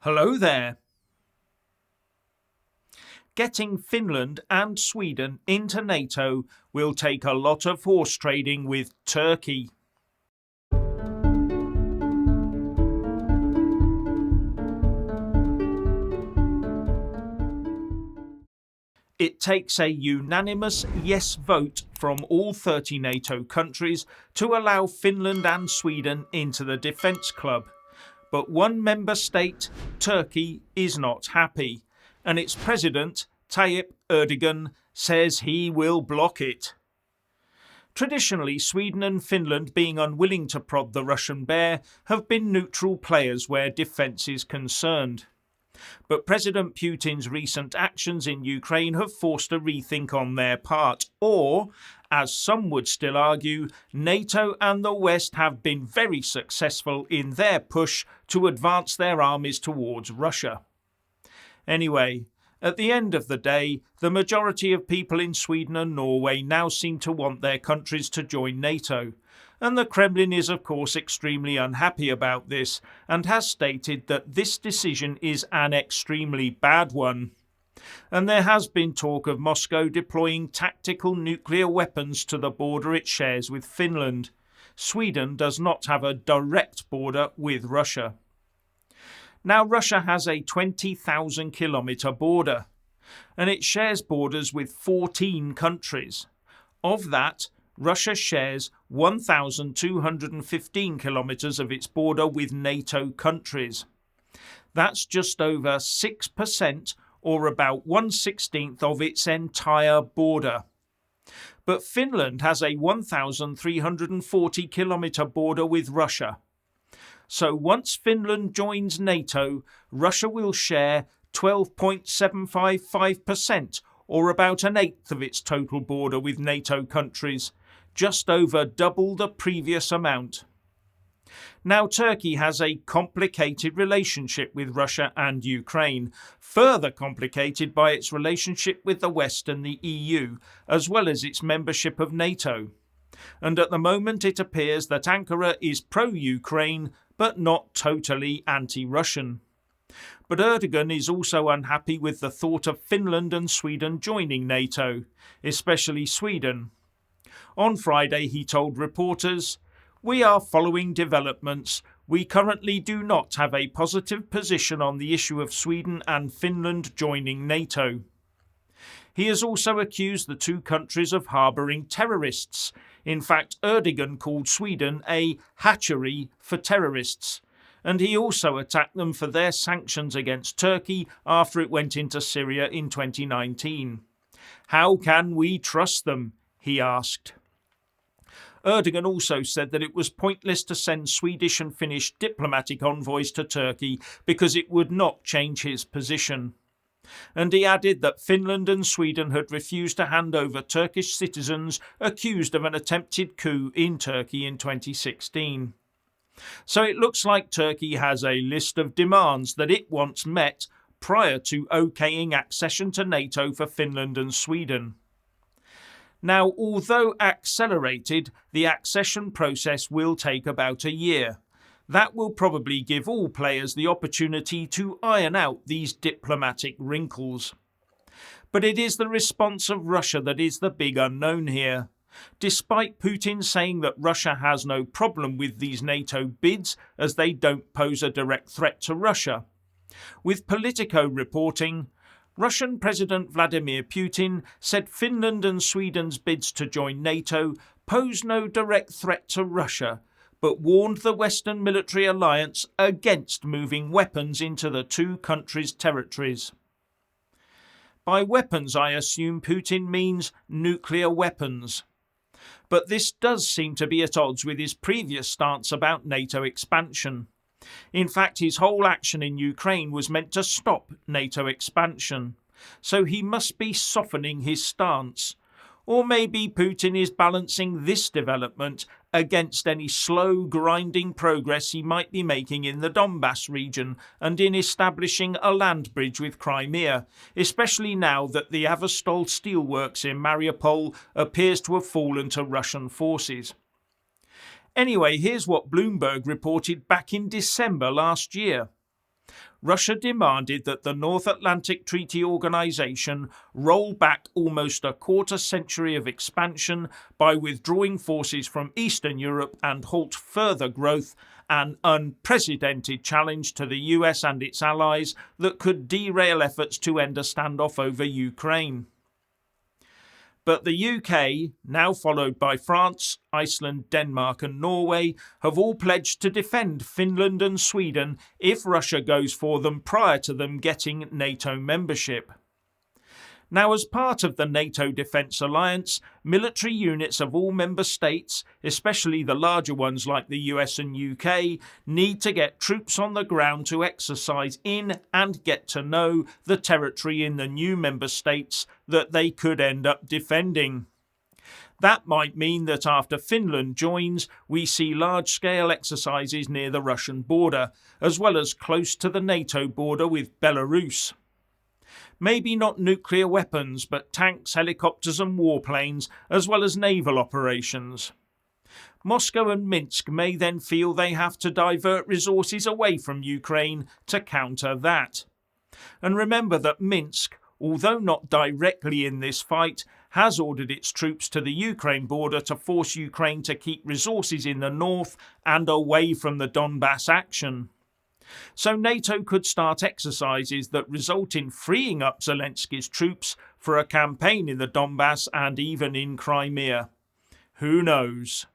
Hello there. Getting Finland and Sweden into NATO will take a lot of horse trading with Turkey. It takes a unanimous yes vote from all 30 NATO countries to allow Finland and Sweden into the defence club. But one member state, Turkey, is not happy, and its president, Tayyip Erdogan, says he will block it. Traditionally, Sweden and Finland, being unwilling to prod the Russian bear, have been neutral players where defence is concerned. But President Putin's recent actions in Ukraine have forced a rethink on their part, or, as some would still argue, NATO and the West have been very successful in their push to advance their armies towards Russia. Anyway, at the end of the day, the majority of people in Sweden and Norway now seem to want their countries to join NATO, and the Kremlin is of course extremely unhappy about this and has stated that this decision is an extremely bad one. And there has been talk of Moscow deploying tactical nuclear weapons to the border it shares with Finland. Sweden does not have a direct border with Russia. Now, Russia has a 20,000 kilometre border, and it shares borders with 14 countries. Of that, Russia shares 1,215 kilometres of its border with NATO countries. That's just over 6%, or about 1/16 of its entire border. But Finland has a 1,340 kilometre border with Russia. So once Finland joins NATO, Russia will share 12.755%, or about an eighth of its total border with NATO countries, just over double the previous amount. Now, Turkey has a complicated relationship with Russia and Ukraine, further complicated by its relationship with the West and the EU, as well as its membership of NATO. And at the moment it appears that Ankara is pro-Ukraine, but not totally anti-Russian. But Erdogan is also unhappy with the thought of Finland and Sweden joining NATO, especially Sweden. On Friday he told reporters, "We are following developments. We currently do not have a positive position on the issue of Sweden and Finland joining NATO." He has also accused the two countries of harbouring terrorists. In fact, Erdogan called Sweden a hatchery for terrorists, and he also attacked them for their sanctions against Turkey after it went into Syria in 2019. "How can we trust them?" he asked. Erdogan also said that it was pointless to send Swedish and Finnish diplomatic envoys to Turkey because it would not change his position. And he added that Finland and Sweden had refused to hand over Turkish citizens accused of an attempted coup in Turkey in 2016. So it looks like Turkey has a list of demands that it wants met prior to okaying accession to NATO for Finland and Sweden. Now, although accelerated, the accession process will take about a year. That will probably give all players the opportunity to iron out these diplomatic wrinkles. But it is the response of Russia that is the big unknown here. Despite Putin saying that Russia has no problem with these NATO bids as they don't pose a direct threat to Russia. With Politico reporting, Russian President Vladimir Putin said Finland and Sweden's bids to join NATO pose no direct threat to Russia, but warned the Western military alliance against moving weapons into the two countries' territories. By weapons, I assume Putin means nuclear weapons. But this does seem to be at odds with his previous stance about NATO expansion. In fact, his whole action in Ukraine was meant to stop NATO expansion, so he must be softening his stance. Or maybe Putin is balancing this development against any slow, grinding progress he might be making in the Donbass region and in establishing a land bridge with Crimea, especially now that the Azovstal steelworks in Mariupol appears to have fallen to Russian forces. Anyway, here's what Bloomberg reported back in December last year. Russia demanded that the North Atlantic Treaty Organization roll back almost a quarter century of expansion by withdrawing forces from Eastern Europe and halt further growth, an unprecedented challenge to the US and its allies that could derail efforts to end a standoff over Ukraine. But the UK, now followed by France, Iceland, Denmark and Norway, have all pledged to defend Finland and Sweden if Russia goes for them prior to them getting NATO membership. Now, as part of the NATO Defence Alliance, military units of all member states, especially the larger ones like the US and UK, need to get troops on the ground to exercise in and get to know the territory in the new member states that they could end up defending. That might mean that after Finland joins, we see large-scale exercises near the Russian border, as well as close to the NATO border with Belarus. Maybe not nuclear weapons, but tanks, helicopters and warplanes, as well as naval operations. Moscow and Minsk may then feel they have to divert resources away from Ukraine to counter that. And remember that Minsk, although not directly in this fight, has ordered its troops to the Ukraine border to force Ukraine to keep resources in the north and away from the Donbass action. So NATO could start exercises that result in freeing up Zelensky's troops for a campaign in the Donbass and even in Crimea. Who knows?